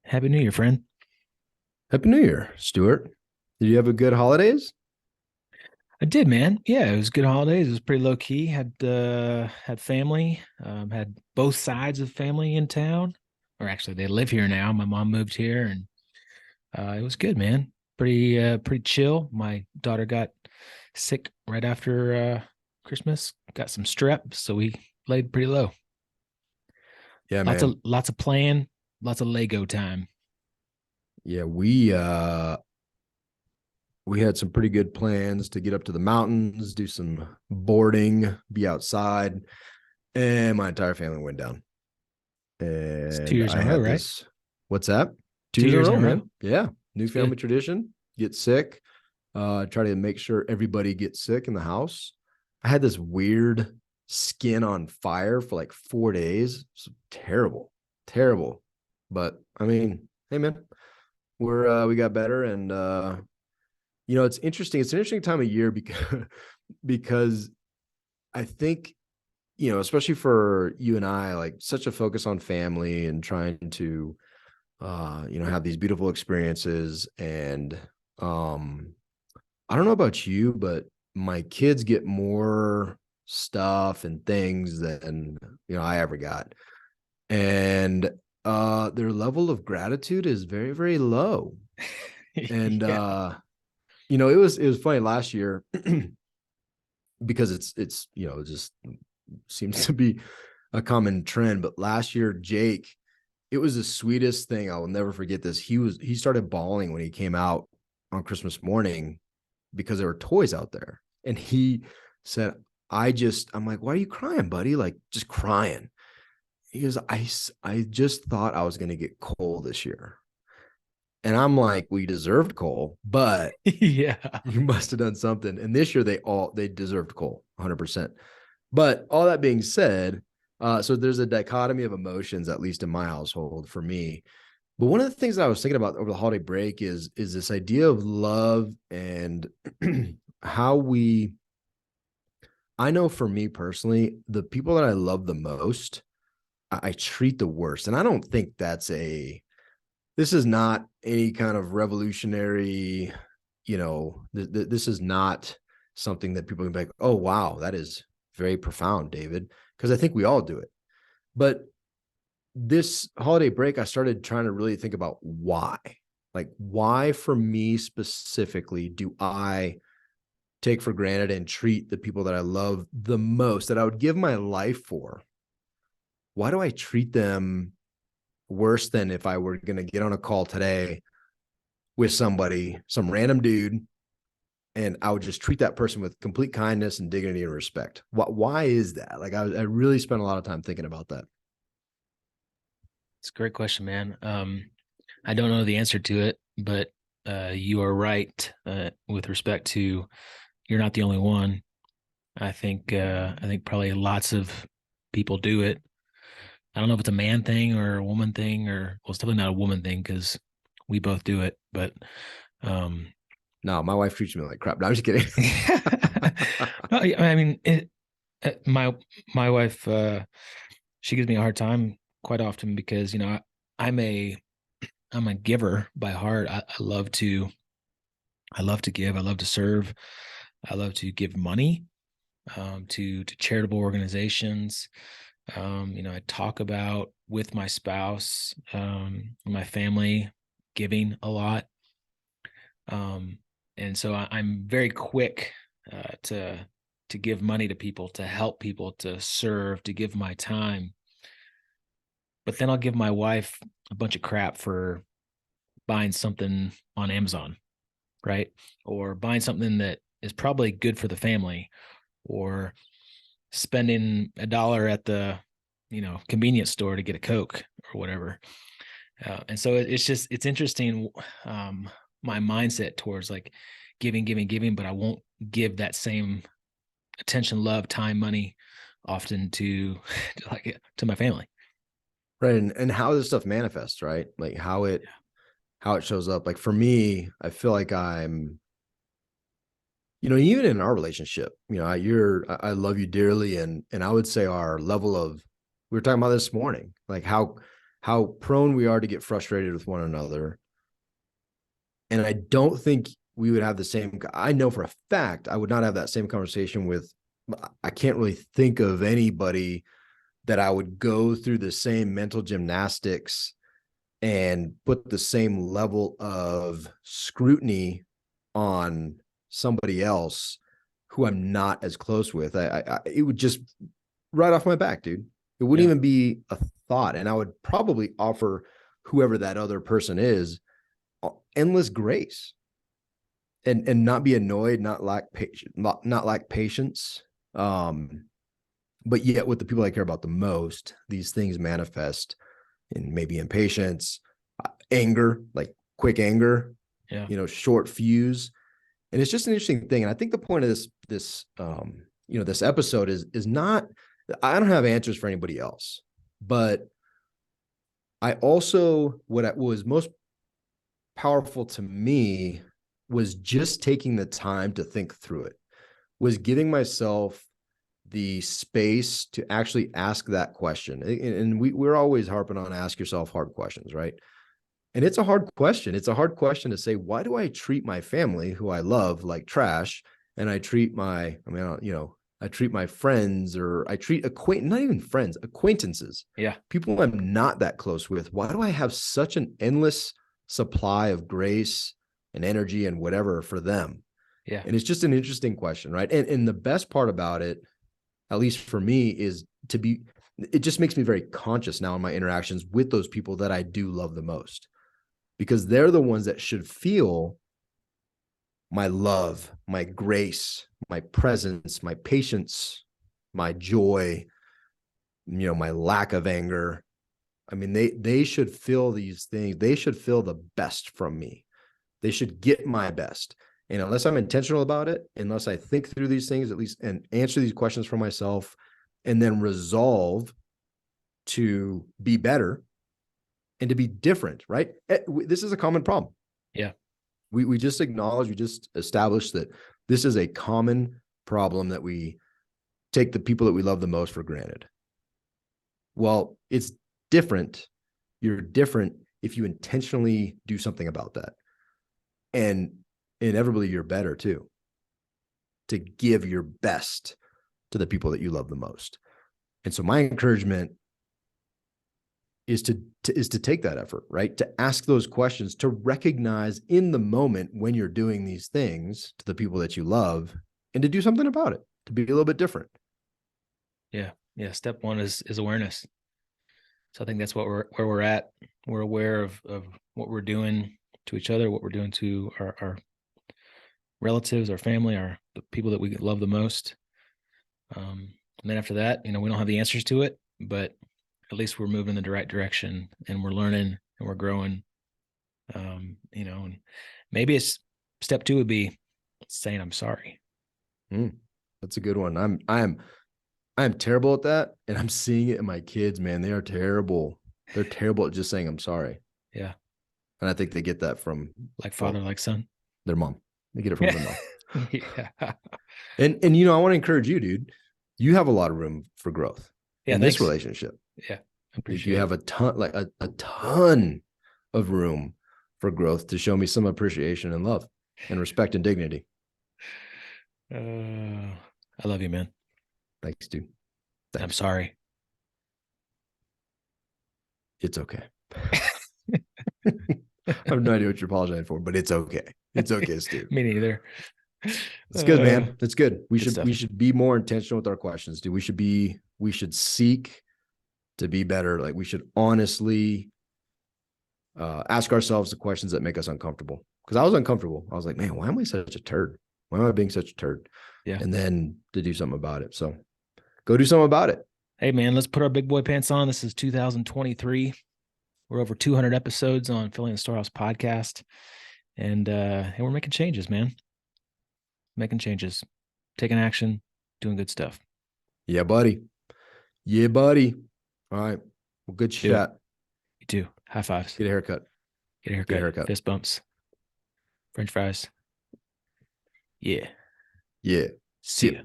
Happy New Year, friend. Happy New Year, Stuart. Did you have a good holidays? I did, man. Yeah, it was good holidays. It was pretty low key. Had family. Had both sides of family in town, or actually, they live here now. My mom moved here, and it was good, man. Pretty chill. My daughter got sick right after Christmas. Got some strep, so we laid pretty low. Yeah, Lots of man. lots of playing, lots of Lego time. Yeah, we had some pretty good plans to get up to the mountains, do some boarding, be outside, and my entire family went down. It's two And years in I a row, had right? this, what's that? Two Two years in a years in row, a row. man. Yeah. New It's family good. tradition. Get sick. Try to make sure everybody gets sick in the house. I had this weird skin on fire for like 4 days. It's terrible. Terrible. But I mean, hey man, we got better, and it's interesting. It's an interesting time of year because because I think, especially for you and I, like such a focus on family and trying to have these beautiful experiences. And um I don't know about you, but my kids get more stuff and things than I ever got. And their level of gratitude is very, very low. And Yeah. it was funny last year because it just seems to be a common trend. But last year, Jake, it was the sweetest thing. I will never forget this. He started bawling when he came out on Christmas morning because there were toys out there. And he said, I'm like, why are you crying, buddy? Like, just crying. He goes, I just thought I was going to get coal this year. And I'm like, we deserved coal, but Yeah. you must have done something. And this year they deserved coal 100%. But all that being said, so there's a dichotomy of emotions, at least in my household for me. But one of the things that I was thinking about over the holiday break is this idea of love and how we. I know for me personally, the people that I love the most, I treat the worst, and I don't think that's a. This is not any kind of revolutionary. This is not something that people can be like, oh wow, that is very profound, David, because I think we all do it. But this holiday break, I started trying to really think about why. Like, why for me specifically do I take for granted and treat the people that I love the most, that I would give my life for? Why do I treat them worse than if I were going to get on a call today with somebody, some random dude, and I would just treat that person with complete kindness and dignity and respect? Why is that? Like, I really spent a lot of time thinking about that. It's a great question, man. I don't know the answer to it, but you are right with respect to you're not the only one. I think probably lots of people do it. I don't know if it's a man thing or a woman thing, or well, it's definitely not a woman thing because we both do it. But um, No, my wife treats me like crap. No, I'm just kidding. no, I mean, my wife she gives me a hard time quite often because I'm a I'm a giver by heart. I love to give. I love to serve. I love to give money to charitable organizations. I talk about with my spouse, my family, giving a lot. Um, and so I'm very quick to give money to people, to help people, to serve, to give my time. But then I'll give my wife a bunch of crap for buying something on Amazon, right? Or buying something that is probably good for the family, or spending $1 at the convenience store to get a Coke or whatever. And so it's interesting, um, my mindset towards like giving, giving, giving, but I won't give that same attention, love, time, money often to my family. Right. And how this stuff manifests, right? Like how it shows up. Like for me, I feel like even in our relationship, I love you dearly. And I would say our level of, we were talking about this morning, like how prone we are to get frustrated with one another. And I don't think we would have the same. I know for a fact I would not have that same conversation with. I can't really think of anybody that I would go through the same mental gymnastics and put the same level of scrutiny on somebody else who I'm not as close with. It would just right off my back, dude. It wouldn't Yeah. even be a thought. And I would probably offer whoever that other person is endless grace and not be annoyed, not lack patience, not lack patience. But yet with the people I care about the most, these things manifest in maybe impatience, anger, like quick anger, Yeah. short fuse. And it's just an interesting thing. And I think the point of this this episode is not, I don't have answers for anybody else, but I also, what was most powerful to me was just taking the time to think through it, was giving myself the space to actually ask that question. And we're always harping on ask yourself hard questions, right? And it's a hard question. It's a hard question to say, why do I treat my family, who I love, like trash? And I treat I treat my friends, or I treat not even friends, acquaintances, Yeah. people I'm not that close with. Why do I have such an endless supply of grace and energy and whatever for them? Yeah. And it's just an interesting question, right? And the best part about it, at least for me, is it just makes me very conscious now in my interactions with those people that I do love the most, because they're the ones that should feel my love, my grace, my presence, my patience, my joy, my lack of anger. I mean, they should feel these things. They should feel the best from me. They should get my best. And unless I'm intentional about it, unless I think through these things, at least, and answer these questions for myself, and then resolve to be better and to be different, right? This is a common problem. Yeah. We just established that this is a common problem, that we take the people that we love the most for granted. Well, it's different. You're different if you intentionally do something about that. And inevitably, you're better too, to give your best to the people that you love the most. And so my encouragement is to take that effort, right? To ask those questions, to recognize in the moment when you're doing these things to the people that you love, and to do something about it, to be a little bit different. Yeah. Yeah. Step one is awareness. So I think that's where we're at. We're aware of what we're doing to each other, what we're doing to our relatives, our family, the people that we love the most. And then after that, we don't have the answers to it, but at least we're moving in the right direction, and we're learning and we're growing. And maybe it's step two would be saying I'm sorry. That's a good one. I'm terrible at that, and I'm seeing it in my kids, man. They are terrible. They're terrible at just saying I'm sorry. Yeah. And I think they get that from, Like father, like son. their mom. They get it from their mom. Yeah. And I want to encourage you, dude. You have a lot of room for growth Yeah. in this Thanks. relationship. Yeah. I appreciate You have a ton of room for growth, to show me some appreciation and love and respect and dignity. I love you, man. Thanks, dude. I'm Thanks. sorry. It's okay. I have no idea what you're apologizing for, but it's okay. It's okay, Steve. Me neither. It's good, man. It's good. We stuff. should be more intentional with our questions, dude. We should seek to be better. Like, we should honestly ask ourselves the questions that make us uncomfortable. Because I was uncomfortable. I was like, man, why am I such a turd? Why am I being such a turd? Yeah. And then to do something about it. So go do something about it. Hey, man, let's put our big boy pants on. This is 2023. We're over 200 episodes on Philly and Storehouse podcast. And we're making changes, man. Making changes, taking action, doing good stuff. Yeah, buddy. Yeah, buddy. All right. Well, good chat. You too. High fives. Get a haircut. Get a haircut. Get a haircut. Fist bumps. French fries. Yeah. Yeah. See ya.